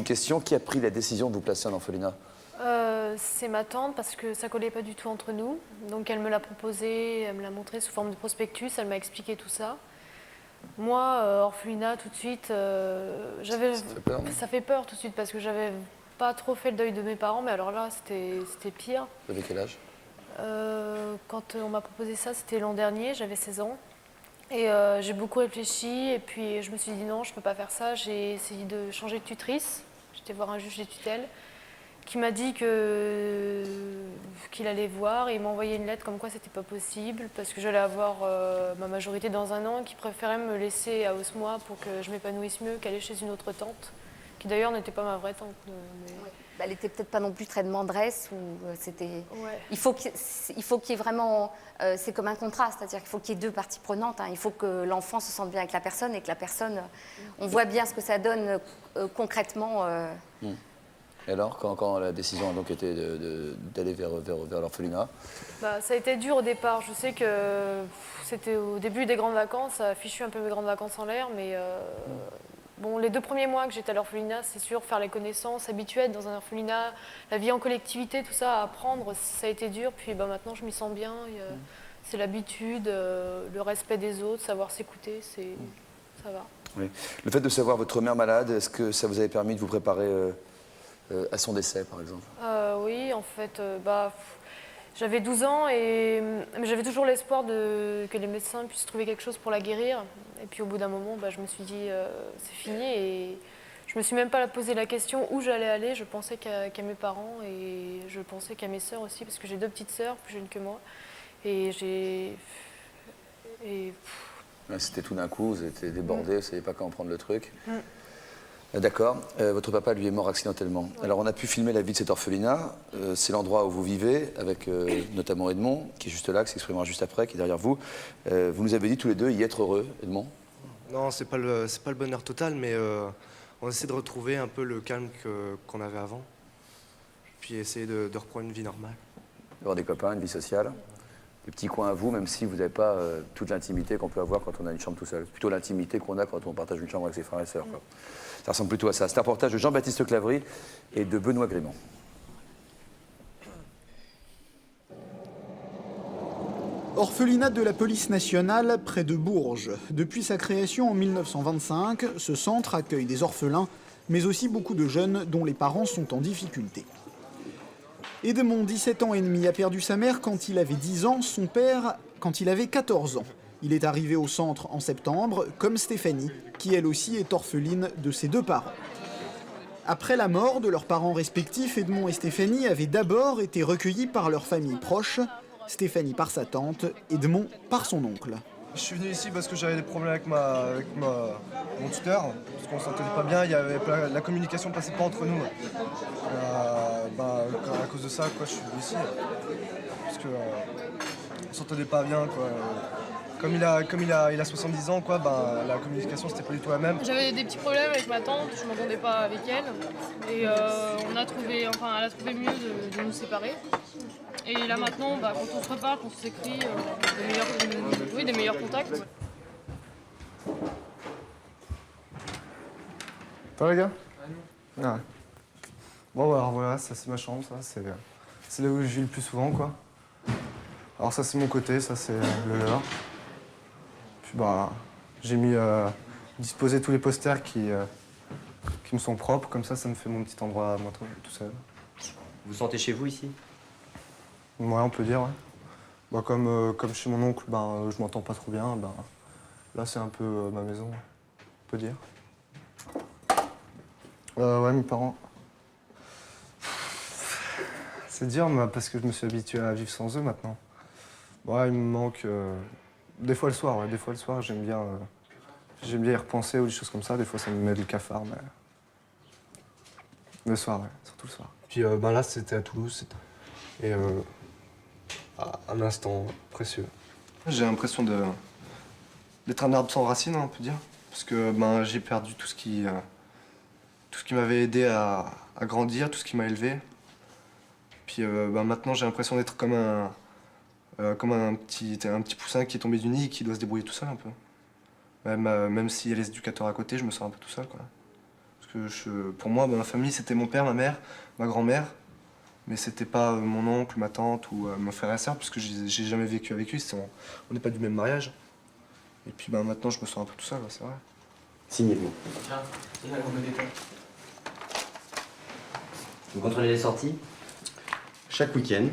question. Qui a pris la décision de vous placer en orphelinat? C'est ma tante parce que ça collait pas du tout entre nous. Donc elle me l'a proposé, elle me l'a montré sous forme de prospectus, elle m'a expliqué tout ça. Moi, orphelinat tout de suite, ça fait peur tout de suite parce que j'avais pas trop fait le deuil de mes parents, mais alors là c'était pire. Vous avez quel âge? Quand on m'a proposé ça, c'était l'an dernier, j'avais 16 ans. Et j'ai beaucoup réfléchi et puis je me suis dit non, je peux pas faire ça. J'ai essayé de changer de tutrice. J'étais voir un juge des tutelles qui m'a dit qu'il allait voir et il m'a envoyé une lettre comme quoi c'était pas possible parce que j'allais avoir ma majorité dans un an et qu'il préférait me laisser à Osmois pour que je m'épanouisse mieux qu'aller chez une autre tante, qui d'ailleurs n'était pas ma vraie tante. Mais... Ouais. Bah, elle n'était peut-être pas non plus très demanderesse ou c'était. Ouais. Il faut qu'il y ait vraiment. C'est comme un contrat, c'est-à-dire qu'il faut qu'il y ait deux parties prenantes. Hein. Il faut que l'enfant se sente bien avec la personne et que la personne. On voit bien ce que ça donne concrètement. Et alors, quand la décision a donc été d'aller vers l'orphelinat? Bah, ça a été dur au départ. Je sais que c'était au début des grandes vacances, ça a fichu un peu mes grandes vacances en l'air, mais bon, les 2 premiers mois que j'étais à l'orphelinat, c'est sûr, faire les connaissances, s'habituer à être dans un orphelinat, la vie en collectivité, tout ça, à apprendre, ça a été dur. Puis bah, maintenant, je m'y sens bien. C'est l'habitude, le respect des autres, savoir s'écouter, ça va. Oui. Le fait de savoir votre mère malade, est-ce que ça vous avait permis de vous préparer à son décès, par exemple? Oui, en fait, j'avais 12 ans et j'avais toujours l'espoir que les médecins puissent trouver quelque chose pour la guérir. Et puis au bout d'un moment, je me suis dit, c'est fini. Et je me suis même pas posé la question où j'allais aller. Je pensais qu'à mes parents et je pensais qu'à mes sœurs aussi, parce que j'ai 2 petites sœurs, plus jeunes que moi. Et Ouais, c'était tout d'un coup, vous étiez débordé, vous ne saviez pas comment prendre le truc. D'accord. Votre papa, lui, est mort accidentellement. Oui. Alors, on a pu filmer la vie de cet orphelinat. C'est l'endroit où vous vivez, avec notamment Edmond, qui est juste là, qui s'exprimera juste après, qui est derrière vous. Vous nous avez dit tous les deux y être heureux, Edmond? Non, c'est pas le bonheur total, mais on essaie de retrouver un peu le calme qu'on avait avant. Puis essayer de reprendre une vie normale. Avoir des copains, une vie sociale. Des petits coins à vous, même si vous n'avez pas toute l'intimité qu'on peut avoir quand on a une chambre tout seul. Plutôt l'intimité qu'on a quand on partage une chambre avec ses frères et sœurs. Quoi. Ça ressemble plutôt à ça. C'est un reportage de Jean-Baptiste Clavry et de Benoît Grément. Orphelinat de la police nationale près de Bourges. Depuis sa création en 1925, ce centre accueille des orphelins, mais aussi beaucoup de jeunes dont les parents sont en difficulté. Edmond, 17 ans et demi, a perdu sa mère quand il avait 10 ans, son père quand il avait 14 ans. Il est arrivé au centre en septembre, comme Stéphanie, qui elle aussi est orpheline de ses 2 parents. Après la mort de leurs parents respectifs, Edmond et Stéphanie avaient d'abord été recueillis par leurs familles proches, Stéphanie par sa tante, Edmond par son oncle. Je suis venu ici parce que j'avais des problèmes avec mon tuteur, parce qu'on s'entendait pas bien, la communication passait pas entre nous. À cause de ça, quoi, je suis venu ici. Parce que on s'entendait pas bien, quoi. Comme il a 70 ans, quoi, la communication c'était pas du tout la même. J'avais des petits problèmes avec ma tante, je m'entendais pas avec elle. Et elle a trouvé mieux de nous séparer. Et là maintenant, quand on se reparle, quand on s'écrit, des meilleurs contacts. Ça va les gars? Ouais. Bon alors voilà, ça c'est ma chambre, ça c'est là où je vis le plus souvent, quoi. Alors ça c'est mon côté, ça c'est le leur. Puis j'ai mis disposer tous les posters qui me sont propres, comme ça me fait mon petit endroit à moi tout seul. Vous vous sentez chez vous ici? Ouais, on peut dire, ouais. Comme chez mon oncle, je m'entends pas trop bien, là c'est un peu ma maison, on peut dire. Ouais, mes parents. C'est dur, parce que je me suis habitué à vivre sans eux maintenant. Ouais, il me manque. Des fois le soir, j'aime bien y repenser ou des choses comme ça. Des fois, ça me met le cafard, mais. Le soir, ouais, surtout le soir. Puis là, c'était à Toulouse. Et un instant précieux. J'ai l'impression d'être un arbre sans racines, on peut dire. Parce que j'ai perdu tout ce qui m'avait aidé à grandir, tout ce qui m'a élevé. Puis maintenant, j'ai l'impression d'être comme un petit poussin qui est tombé du nid et qui doit se débrouiller tout seul un peu. Même s'il y a les éducateurs à côté, je me sens un peu tout seul, quoi. Parce pour moi, ma famille, c'était mon père, ma mère, ma grand-mère. Mais c'était pas mon oncle, ma tante ou mon frère et sœur, parce que j'ai jamais vécu avec lui. On n'est pas du même mariage. Et puis maintenant, je me sens un peu tout seul, c'est vrai. Signez-vous. Vous contrôlez les sorties? Chaque week-end.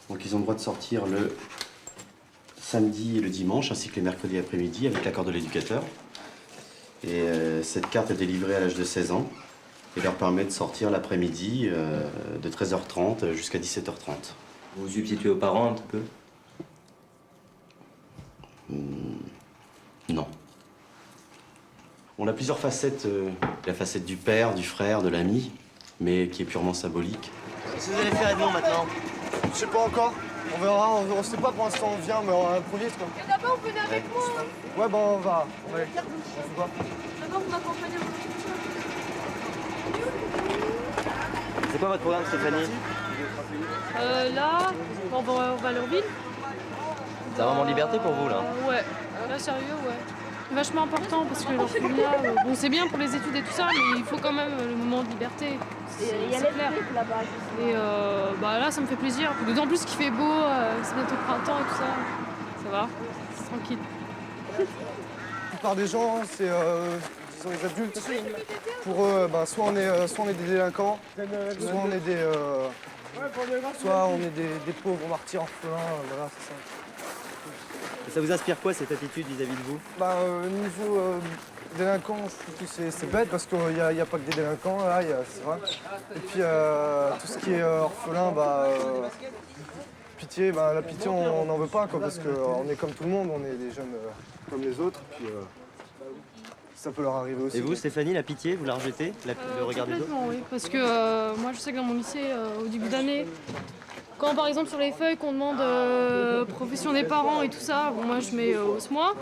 Donc ils ont le droit de sortir le samedi et le dimanche, ainsi que les mercredis après-midi, avec l'accord de l'éducateur. Et cette carte est délivrée à l'âge de 16 ans et leur permet de sortir l'après-midi de 13h30 jusqu'à 17h30. Vous vous substituez aux parents un petit peu? Non. On a plusieurs facettes. La facette du père, du frère, de l'ami, mais qui est purement symbolique. Qu'est-ce que vous allez faire, Edmond, maintenant? Je sais pas encore. On verra, on sait pas pour l'instant, on vient, mais on improvise quoi. Et d'abord, vous venez avec moi. Ouais, on va aller. On fait quoi? D'abord, vous m'accompagnez. C'est quoi votre programme, Stéphanie? Là, on va aller en ville. C'est un moment de liberté pour vous, là? Ouais, là, sérieux, ouais. Vachement important parce que l'orphelinat, bon, c'est bien pour les études et tout ça, mais il faut quand même le moment de liberté. Il y a les trucs là-bas. Et là, ça me fait plaisir. D'autant plus qu'il fait beau, c'est bientôt le printemps et tout ça. Ça va, c'est tranquille. La plupart des gens, c'est disons les adultes. Pour eux, soit on est des délinquants, soit on est des pauvres martyrs orphelins. Voilà, c'est ça. Et ça vous inspire quoi, cette attitude vis-à-vis de vous? Niveau délinquants, je trouve que c'est bête parce qu'il n'y a pas que des délinquants, là, c'est vrai. Et puis tout ce qui est orphelin, pitié, la pitié, on n'en veut pas, quoi, parce qu'on est comme tout le monde, on est des jeunes comme les autres. Puis ça peut leur arriver aussi. Et vous, Stéphanie, la pitié, vous la rejetez, le regard des autres? Complètement, oui. Parce que moi, je sais que dans mon lycée, au début d'année, quand par exemple sur les feuilles qu'on demande profession des parents et tout ça, bon, moi je mets OSMOI.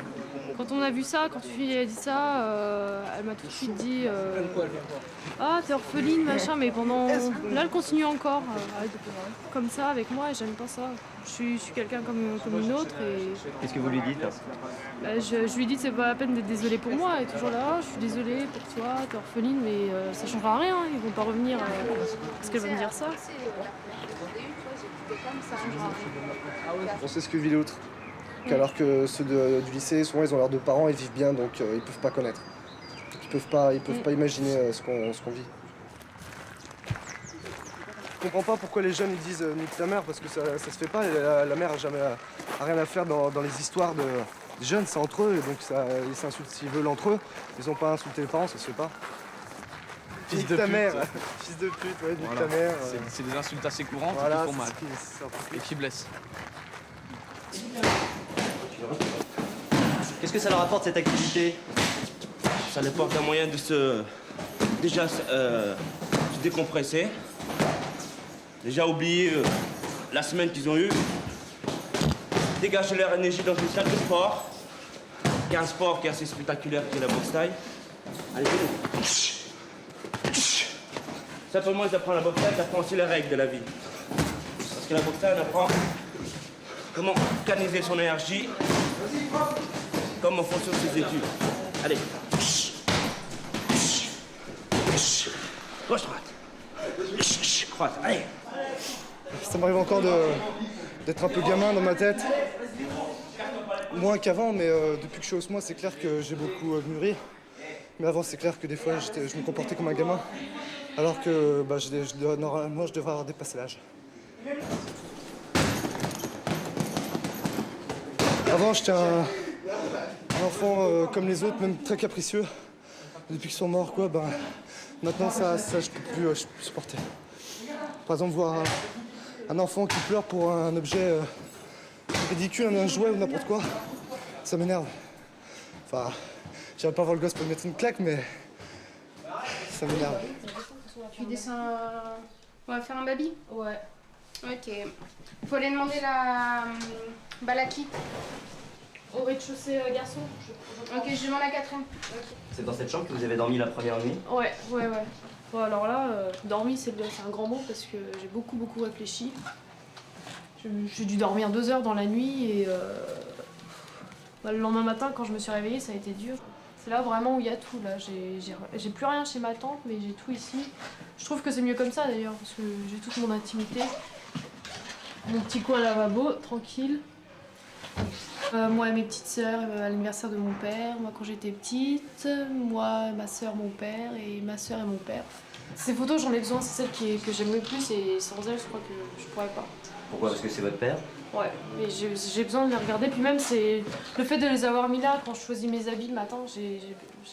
Quand on a vu ça, quand une fille a dit ça, elle m'a tout de suite dit ah, t'es orpheline, machin, mais pendant. Là, elle continue encore comme ça avec moi et j'aime pas ça. Je suis quelqu'un comme une autre et. Qu'est-ce que vous lui dites? Je lui dis que c'est pas la peine d'être désolée pour moi. Elle est toujours là, je suis désolée pour toi, t'es orpheline, mais ça changera rien. Ils vont pas revenir parce qu'elle va me dire ça. On sait ce que vit l'autre. Alors que ceux du lycée, souvent ils ont l'air de parents, ils vivent bien, donc ils peuvent pas connaître. Donc, ils peuvent pas imaginer ce qu'on vit. Je comprends pas pourquoi les jeunes ils disent nique ta mère, parce que ça se fait pas. La mère a rien à faire dans les histoires des jeunes, c'est entre eux, et donc ils s'insultent s'ils veulent entre eux. Ils ont pas insulté les parents, ça se fait pas. Nique ta mère, fils de pute, ouais, nique ta mère. C'est des insultes assez courantes Voilà, qui font mal c'est et qui blessent. Qu'est-ce que ça leur apporte, cette activité? Ça leur apporte un moyen de se décompresser, déjà oublier la semaine qu'ils ont eue, dégager leur énergie dans une salle de sport, qui est un sport qui est assez spectaculaire, qui est la boxe thaï. Allez, venez. Simplement, ils apprennent la boxe thaï, ils apprennent aussi les règles de la vie. Parce que la boxe thaï, on apprend comment canaliser son énergie, comme en fonction de ses études. Allez. Gauche, droite. Droite, allez. Ça m'arrive encore d'être un peu gamin dans ma tête. Moins qu'avant, mais depuis que je suis au SMOI, c'est clair que j'ai beaucoup mûri. Mais avant, c'est clair que des fois, je me comportais comme un gamin. Alors que normalement, je devrais avoir dépassé l'âge. Avant, j'étais un enfant comme les autres, même très capricieux. Depuis qu'ils sont morts, maintenant, ça je peux plus supporter. Par exemple, voir un enfant qui pleure pour un objet ridicule, un jouet ou n'importe quoi, ça m'énerve. Enfin, j'irai pas voir le gosse pour lui mettre une claque, mais ça m'énerve. Tu descends. On va faire un baby? Ouais. Ok. Faut aller demander la balaki. Au rez-de-chaussée garçon. Ok, je demande à Catherine. C'est dans cette chambre que vous avez dormi la première nuit? Ouais. Bon, alors là, dormi, c'est un grand mot parce que j'ai beaucoup réfléchi. J'ai dû dormir 2 heures dans la nuit et le lendemain matin, quand je me suis réveillée, ça a été dur. C'est là vraiment où il y a tout. Là, j'ai plus rien chez ma tante, mais j'ai tout ici. Je trouve que c'est mieux comme ça d'ailleurs, parce que j'ai toute mon intimité. Mon petit coin lavabo, tranquille. Moi et mes petites sœurs, à l'anniversaire de mon père, moi quand j'étais petite, moi, ma sœur, mon père, et ma sœur et mon père. Ces photos, j'en ai besoin, c'est celles que j'aime le plus, et sans elles, je crois que je pourrais pas. Pourquoi? Parce que c'est votre père? Ouais, mais j'ai besoin de les regarder, puis même c'est le fait de les avoir mis là, quand je choisis mes habits le matin, j'ai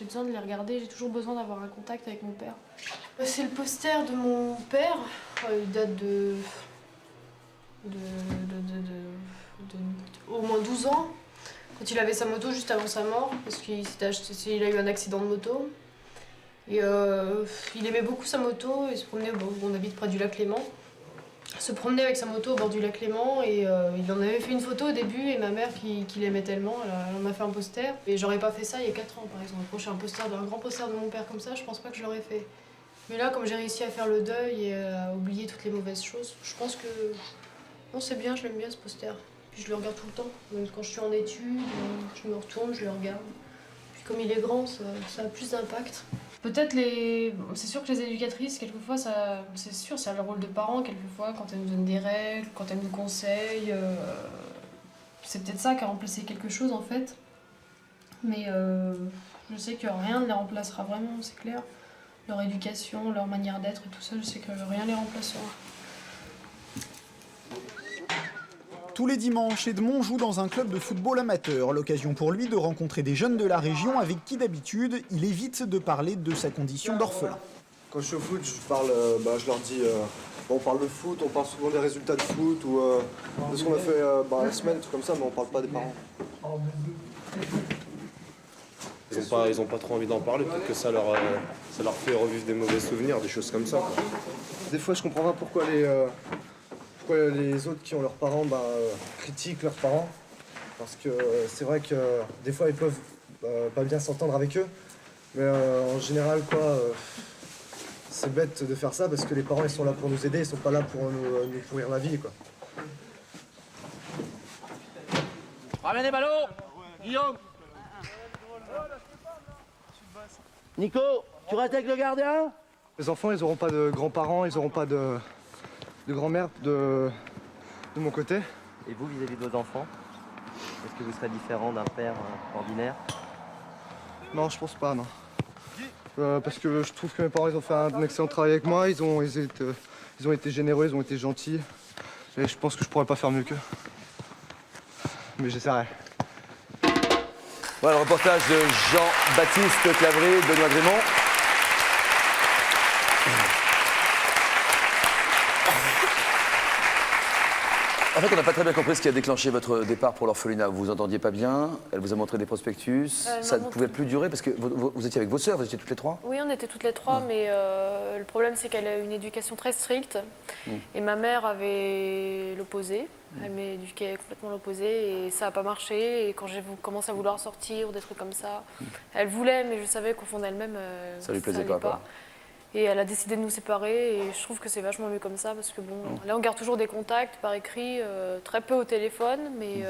besoin de les regarder, j'ai toujours besoin d'avoir un contact avec mon père. C'est le poster de mon père, il date de au moins 12 ans, quand il avait sa moto juste avant sa mort, parce qu'il a eu un accident de moto. Et il aimait beaucoup sa moto, il se promenait, on habite près du lac Léman, se promenait avec sa moto au bord du lac Léman et il en avait fait une photo au début et ma mère qui l'aimait tellement, elle en a fait un poster. Et j'aurais pas fait ça il y a 4 ans par exemple, approcher un grand poster de mon père comme ça, je pense pas que je l'aurais fait. Mais là, comme j'ai réussi à faire le deuil et à oublier toutes les mauvaises choses, je pense que non, c'est bien, je l'aime bien ce poster. Puis je le regarde tout le temps, même quand je suis en études, je me retourne, je le regarde. Puis comme il est grand, ça a plus d'impact. Peut-être c'est sûr que les éducatrices, quelquefois, c'est sûr, c'est le rôle de parents, quelquefois, quand elles nous donnent des règles, quand elles nous conseillent. C'est peut-être ça qui a remplacé quelque chose, en fait. Mais je sais que rien ne les remplacera vraiment, c'est clair. Leur éducation, leur manière d'être et tout ça, je sais que rien ne les remplacera. Tous les dimanches, Edmond joue dans un club de football amateur, l'occasion pour lui de rencontrer des jeunes de la région avec qui d'habitude il évite de parler de sa condition d'orphelin. Quand je suis au foot, je leur dis, on parle de foot, on parle souvent des résultats de foot ou de ce qu'on a fait la semaine, tout comme ça, mais on parle pas des parents. Ils ont pas trop envie d'en parler, peut-être que ça leur fait revivre des mauvais souvenirs, des choses comme ça, quoi. Des fois, je comprends pas pourquoi les autres qui ont leurs parents critiquent leurs parents. Parce que c'est vrai que des fois, ils peuvent pas bien s'entendre avec eux. Mais en général, c'est bête de faire ça parce que les parents, ils sont là pour nous aider, ils sont pas là pour nous pourrir la vie, quoi. Ramène les ballons, Guillaume. Nico, tu restes avec le gardien? Les enfants, ils n'auront pas de grands-parents, ils n'auront pas de grand-mère de mon côté. Et vous, vis-à-vis de vos enfants, est-ce que vous serez différent d'un père ordinaire? Non, je pense pas, non. Parce que je trouve que mes parents, ils ont fait un excellent travail avec moi, ils ont été généreux, ils ont été gentils. Et je pense que je pourrais pas faire mieux qu'eux. Mais j'essaierai. Voilà le reportage de Jean-Baptiste Clavry, Benoît Grémont. En fait, on n'a pas très bien compris ce qui a déclenché votre départ pour l'orphelinat. Vous vous entendiez pas bien, elle vous a montré des prospectus, ça ne pouvait plus durer parce que vous étiez avec vos sœurs, vous étiez toutes les trois? Oui, on était toutes les trois, mais le problème c'est qu'elle a une éducation très stricte et ma mère avait l'opposé. Elle m'éduquait complètement l'opposé et ça n'a pas marché. Et quand j'ai commencé à vouloir sortir ou des trucs comme ça, elle voulait, mais je savais qu'au fond d'elle-même, ça lui plaisait pas, quoi. Et elle a décidé de nous séparer et je trouve que c'est vachement mieux comme ça parce que bon, là on garde toujours des contacts par écrit, très peu au téléphone, mais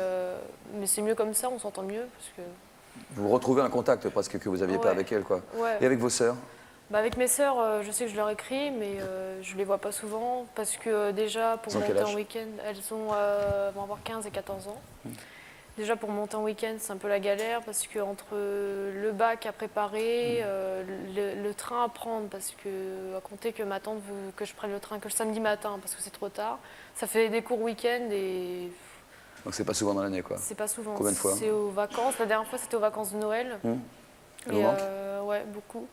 c'est mieux comme ça, on s'entend mieux parce que... Vous retrouvez un contact presque que vous n'aviez pas avec elle, quoi. Ouais. Et avec vos sœurs? Avec mes sœurs, je sais que je leur écris, mais je les vois pas souvent parce que déjà pour monter en week-end, elles vont avoir 15 et 14 ans. Déjà pour monter en week-end, c'est un peu la galère parce que entre le bac à préparer, le train à prendre, parce que à compter que ma tante veut que je prenne le train que le samedi matin parce que c'est trop tard, ça fait des cours week-end et... Donc c'est pas souvent dans l'année, quoi. C'est pas souvent. Combien de fois? C'est aux vacances. La dernière fois, c'était aux vacances de Noël. Elle vous manque? Ouais, beaucoup.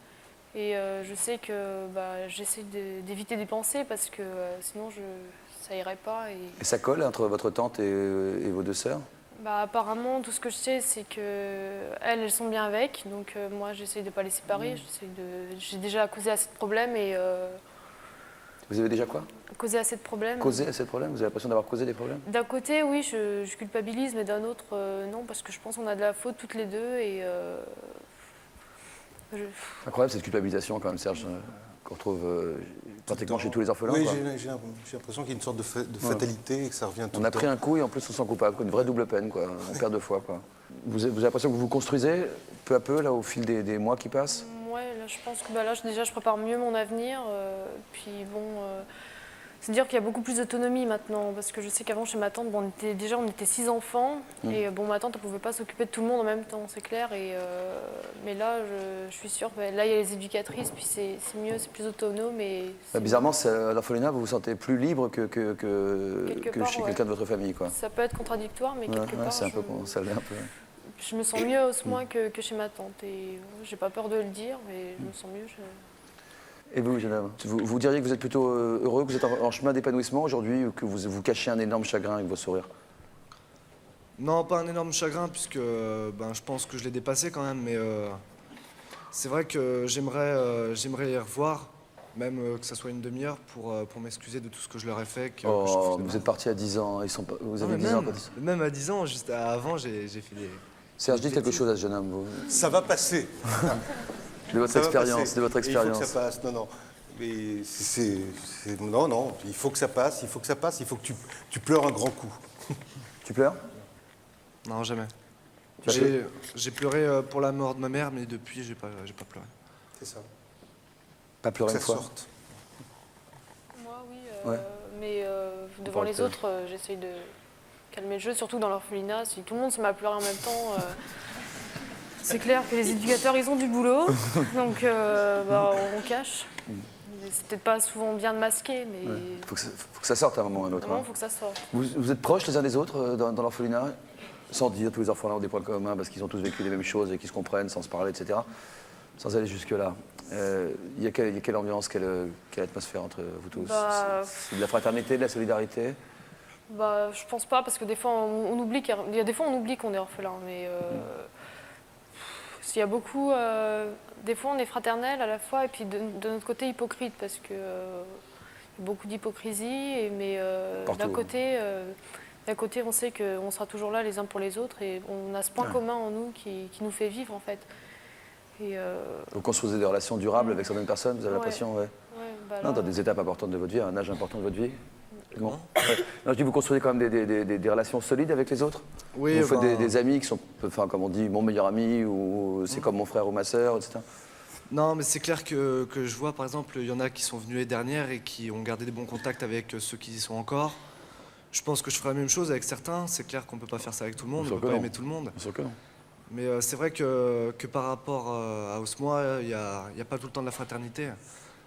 Et je sais que j'essaie d'éviter d'y penser parce que sinon ça irait pas. Et ça colle entre votre tante et vos deux sœurs? Apparemment, tout ce que je sais, c'est qu'elles sont bien avec. Donc moi, j'essaie de ne pas les séparer. J'ai déjà causé assez de problèmes. Vous avez déjà quoi? Causé assez de problèmes. Causé assez de problèmes? Vous avez l'impression d'avoir causé des problèmes? D'un côté, oui, je culpabilise, mais d'un autre, non, parce que je pense qu'on a de la faute toutes les deux. Et incroyable cette culpabilisation quand même, Serge, qu'on retrouve pratiquement chez tous les orphelins. Oui, j'ai l'impression qu'il y a une sorte de fatalité et que ça revient tout le temps. On a pris un coup et en plus on s'en coupe pas, une vraie double peine, quoi. On perd deux fois, quoi. vous avez l'impression que vous vous construisez peu à peu, là, au fil des mois qui passent? Ouais, là, je pense que là, déjà, je prépare mieux mon avenir. Puis bon, c'est dire qu'il y a beaucoup plus d'autonomie maintenant. Parce que je sais qu'avant, chez ma tante, bon, on était 6 enfants. Et bon, ma tante, elle ne pouvait pas s'occuper de tout le monde en même temps, c'est clair. Mais là, je suis sûre, là, il y a les éducatrices, puis c'est mieux, c'est plus autonome. Bizarrement, à l'orphelinat, vous vous sentez plus libre que chez part, quelqu'un de votre famille, quoi. Ça peut être contradictoire, mais quelque part, c'est un peu, ça l'est un peu. je me sens mieux au moins que chez ma tante. Et j'ai pas peur de le dire, mais je me sens mieux. Et vous, jeune homme, vous diriez que vous êtes plutôt heureux, que vous êtes en chemin d'épanouissement aujourd'hui, ou que vous cachez un énorme chagrin avec vos sourires? Non, pas un énorme chagrin, puisque je pense que je l'ai dépassé quand même, mais c'est vrai que j'aimerais y revoir, même que ça soit une demi-heure, pour m'excuser de tout ce que je leur ai fait. Vous êtes parti à 10 ans, vous avez 10 ans quand même à 10 ans, juste avant, j'ai fait des... Serge, dites quelque chose à ce jeune homme. Ça va passer. De votre expérience, de votre expérience. Il faut que ça passe, non. Mais non, il faut que ça passe, il faut que tu pleures un grand coup. Tu pleures? Non, jamais. J'ai pleuré pour la mort de ma mère, mais depuis, j'ai pas pleuré. C'est ça. Pas pleuré une fois? Sorte. Moi, oui. Mais devant les autres, j'essaye de calmer le jeu, surtout dans l'orphelinat. Si tout le monde se met à pleurer en même temps... C'est clair que les éducateurs, ils ont du boulot, donc on cache. C'est peut-être pas souvent bien de masquer, mais... Faut que ça sorte à un moment ou à un autre. Il faut que ça sorte. Vous êtes proches les uns des autres dans l'orphelinat? Sans dire, tous les orphelins ont des points communs parce qu'ils ont tous vécu les mêmes choses et qu'ils se comprennent sans se parler, etc. Sans aller jusque-là. Il y a quelle ambiance, quelle atmosphère entre vous tous? C'est de la fraternité, de la solidarité? Je pense pas, parce que des fois, on oublie qu'on est orphelin, mais... Il y a beaucoup, des fois on est fraternel à la fois et puis de notre côté hypocrite parce que y a beaucoup d'hypocrisie, mais d'un côté on sait qu'on sera toujours là les uns pour les autres et on a ce point commun en nous qui nous fait vivre en fait. Vous construisez des relations durables avec certaines personnes, vous avez l'impression? Dans des étapes importantes de votre vie, un âge important de votre vie? Non, je dis, vous construisez quand même des relations solides avec les autres? Oui, vous faites des amis qui sont, comme on dit, mon meilleur ami, ou c'est comme mon frère ou ma sœur, etc. Non, mais c'est clair que je vois, par exemple, il y en a qui sont venus les dernières et qui ont gardé des bons contacts avec ceux qui y sont encore. Je pense que je ferai la même chose avec certains. C'est clair qu'on ne peut pas faire ça avec tout le monde, on ne peut pas aimer tout le monde. Bien sûr que non. Mais c'est vrai que par rapport à Osmois, il n'y a pas tout le temps de la fraternité.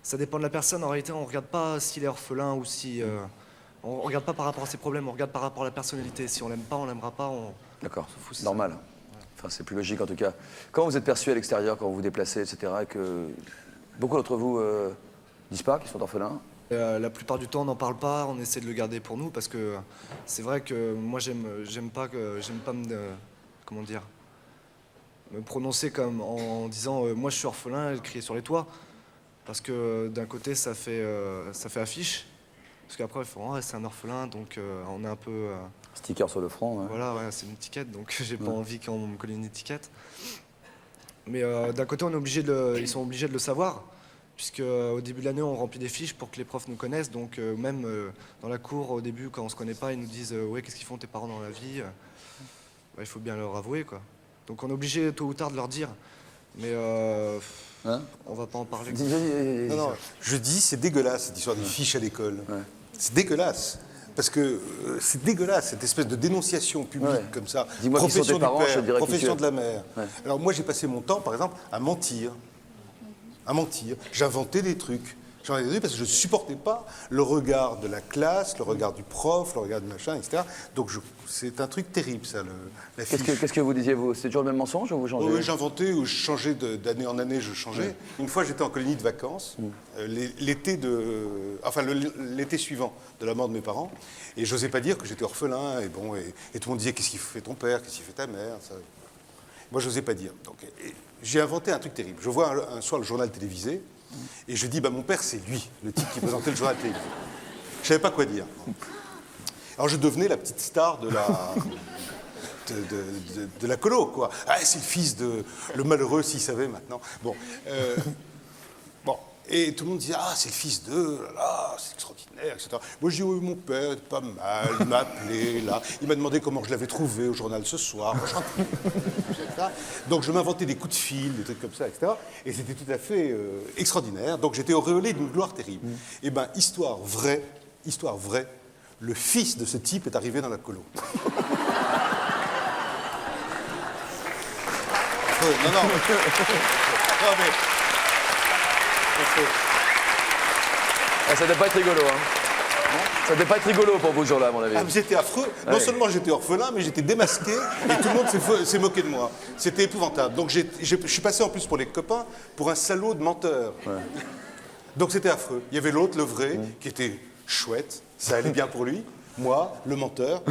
Ça dépend de la personne. En réalité, on ne regarde pas s'il est orphelin ou si... on ne regarde pas par rapport à ses problèmes, on regarde par rapport à la personnalité. Si on l'aime pas, on l'aimera pas. D'accord, normal. Enfin, c'est plus logique en tout cas. Quand vous êtes perçu à l'extérieur, quand vous vous déplacez, etc., et que beaucoup d'entre vous disent pas qu'ils sont orphelins? La plupart du temps, on n'en parle pas, on essaie de le garder pour nous parce que c'est vrai que moi, j'aime pas me prononcer comme en disant moi je suis orphelin et crier sur les toits. Parce que d'un côté, ça fait affiche. Parce qu'après, ils font c'est un orphelin, donc on est un peu... Sticker sur le front. Voilà, c'est une étiquette, donc j'ai pas envie qu'on me colle une étiquette. Mais d'un côté, ils sont obligés de le savoir, puisque au début de l'année, on remplit des fiches pour que les profs nous connaissent. Donc même dans la cour, au début, quand on se connaît pas, ils nous disent ouais, qu'est-ce qu'ils font tes parents dans la vie? Il faut bien leur avouer, quoi. Donc on est obligé tôt ou tard de leur dire. Mais on va pas en parler. Non, je dis c'est dégueulasse cette histoire des fiches à l'école. C'est dégueulasse. Parce que c'est dégueulasse, cette espèce de dénonciation publique comme ça. Dis-moi qui sont tes parents, je te dirai qui tu es. Profession de la mère. Alors moi j'ai passé mon temps, par exemple, à mentir. J'inventais des trucs. J'en ai parce que je ne supportais pas le regard de la classe, le regard du prof, le regard du machin, etc. Donc c'est un truc terrible, ça, la fiche. Qu'est-ce que vous disiez, vous? C'est toujours le même mensonge ou vous changez? Oui, j'inventais ou je changeais d'année en année, je changeais. Ouais. Une fois, j'étais en colonie de vacances, l'été suivant de la mort de mes parents, et j'osais pas dire que j'étais orphelin, et tout le monde disait qu'est-ce qu'il fait ton père, qu'est-ce qu'il fait ta mère, ça. Moi, j'osais pas dire. Donc, j'ai inventé un truc terrible. Je vois un soir le journal télévisé, et je dis, mon père, c'est lui, le type qui présentait le journal télévisé. Je savais pas quoi dire. Alors, je devenais la petite star de la colo, quoi. Ah, c'est le fils de le malheureux, s'il savait maintenant. Et tout le monde disait, ah, c'est le fils d'eux, là, c'est extraordinaire, etc. Moi, je dis, oui, mon père, pas mal, il m'a appelé, là, il m'a demandé comment je l'avais trouvé au journal ce soir, etc. Donc, je m'inventais des coups de fil, des trucs comme ça, etc. Et c'était tout à fait extraordinaire. Donc, j'étais auréolé d'une gloire terrible. Et bien, histoire vraie, le fils de ce type est arrivé dans la colo. Non, non. Non, mais... Ah, ça ne devait pas être rigolo, hein. Ça ne devait pas être rigolo pour vous ce jour-là, à mon avis. Ah, j'étais affreux. Non seulement j'étais orphelin, mais j'étais démasqué et tout le monde s'est moqué de moi. C'était épouvantable. Donc je suis passé en plus pour les copains pour un salaud de menteur. Ouais. Donc c'était affreux. Il y avait l'autre, le vrai, qui était chouette. Ça allait bien pour lui. Moi, le menteur.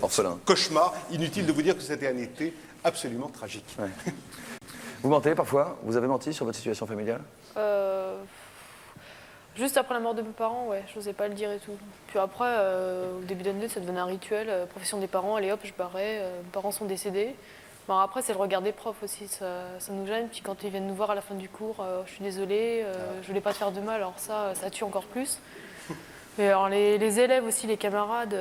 Orphelin. Cauchemar. Inutile de vous dire que c'était un été absolument tragique. Ouais. Vous mentez parfois? Vous avez menti sur votre situation familiale? Juste après la mort de mes parents, ouais, je n'osais pas le dire et tout. Puis après, au début d'année, ça devenait un rituel. Profession des parents, allez hop, je barrais. Mes parents sont décédés. Bon, après, c'est le regard des profs aussi, ça nous gêne. Puis quand ils viennent nous voir à la fin du cours, je suis désolée, je voulais pas te faire de mal, alors ça tue encore plus. Mais alors les élèves aussi, les camarades,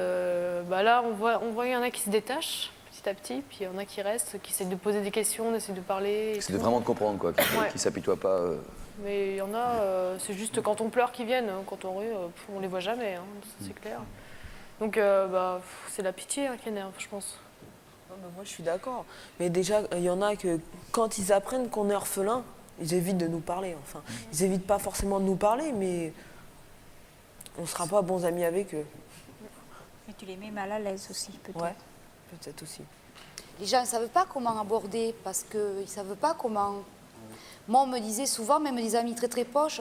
bah là, on voit qu'il y en a qui se détachent petit à petit, puis il y en a qui restent, qui essaient de poser des questions, d'essayer de parler. C'est vraiment de comprendre, quoi, qui s'apitoie pas. Mais il y en a, c'est juste quand on pleure qu'ils viennent, quand on rit, on les voit jamais, hein, c'est clair. Donc bah, c'est la pitié qui énerve, je pense. Non, mais moi je suis d'accord. Mais déjà, il y en a que quand ils apprennent qu'on est orphelin, ils évitent de nous parler. Enfin, ils évitent pas forcément de nous parler, mais on ne sera pas bons amis avec eux. Mais tu les mets mal à l'aise aussi, peut-être. Ouais, peut-être aussi. Les gens ne savent pas comment aborder parce qu'ils ne savent pas comment... Moi, on me disait souvent, même des amis très très proches,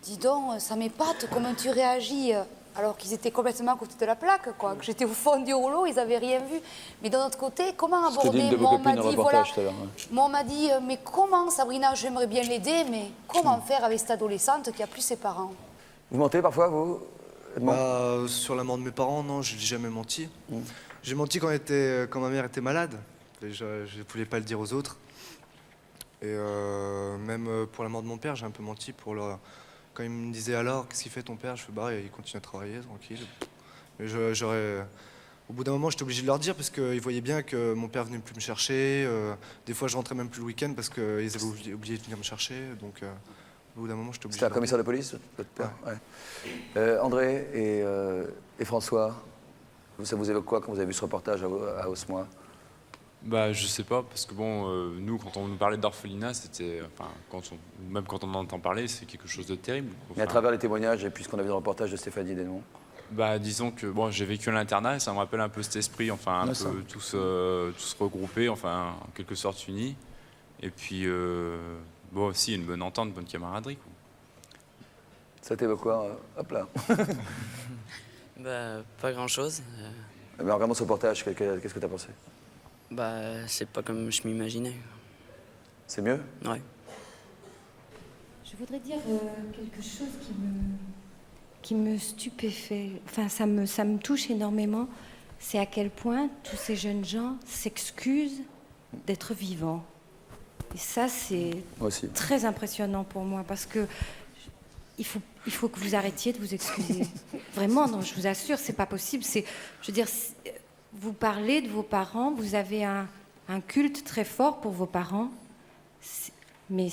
dis donc, ça m'épate, comment tu réagis, alors qu'ils étaient complètement à côté de la plaque, quoi. Que j'étais au fond du rouleau, ils n'avaient rien vu. Mais d'un autre côté, comment aborder? Moi, on m'a dit, mais comment, Sabrina, j'aimerais bien l'aider, mais comment faire avec cette adolescente qui n'a plus ses parents? Vous mentez parfois, vous? Sur la mort de mes parents, non, je n'ai jamais menti. J'ai menti quand ma mère était malade. Et je ne voulais pas le dire aux autres. Et même pour la mort de mon père, j'ai un peu menti quand il me disait alors, qu'est-ce qu'il fait ton père? Je fais bah, il continue à travailler, tranquille. Mais au bout d'un moment, j'étais obligé de leur dire parce qu'ils voyaient bien que mon père venait plus me chercher. Des fois, je rentrais même plus le week-end parce qu'ils avaient oublié de venir me chercher. Donc, au bout d'un moment, j'étais obligé. C'était un commissaire de police, votre père? Ouais. André et François, ça vous évoque quoi quand vous avez vu ce reportage à Osmois? Bah, je sais pas, parce que bon, nous, quand on nous parlait d'orphelinat, c'était, enfin, même quand on en entend parler, c'est quelque chose de terrible. Enfin, mais à travers les témoignages, et puis ce qu'on a vu dans le reportage de Stéphanie Desnon. Bah, disons que bon, j'ai vécu à l'internat et ça me rappelle un peu cet esprit, enfin, un peu tous regroupés, enfin, en quelque sorte unis. Et puis, bon, aussi une bonne entente, une bonne camaraderie, quoi. Ça t'évoque quoi? Hop là. Bah, pas grand-chose. Mais en regardant ce reportage, qu'est-ce que t'as pensé? Bah, c'est pas comme je m'imaginais. C'est mieux? Ouais. Je voudrais dire quelque chose qui me stupéfait. Enfin, ça me touche énormément. C'est à quel point tous ces jeunes gens s'excusent d'être vivants. Et ça, c'est très impressionnant pour moi parce que il faut que vous arrêtiez de vous excuser. Vraiment, non, je vous assure, c'est pas possible. Je veux dire, vous parlez de vos parents, vous avez un culte très fort pour vos parents, mais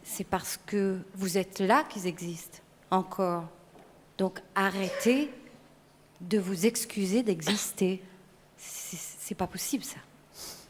c'est parce que vous êtes là qu'ils existent encore. Donc arrêtez de vous excuser d'exister. C'est pas possible, ça.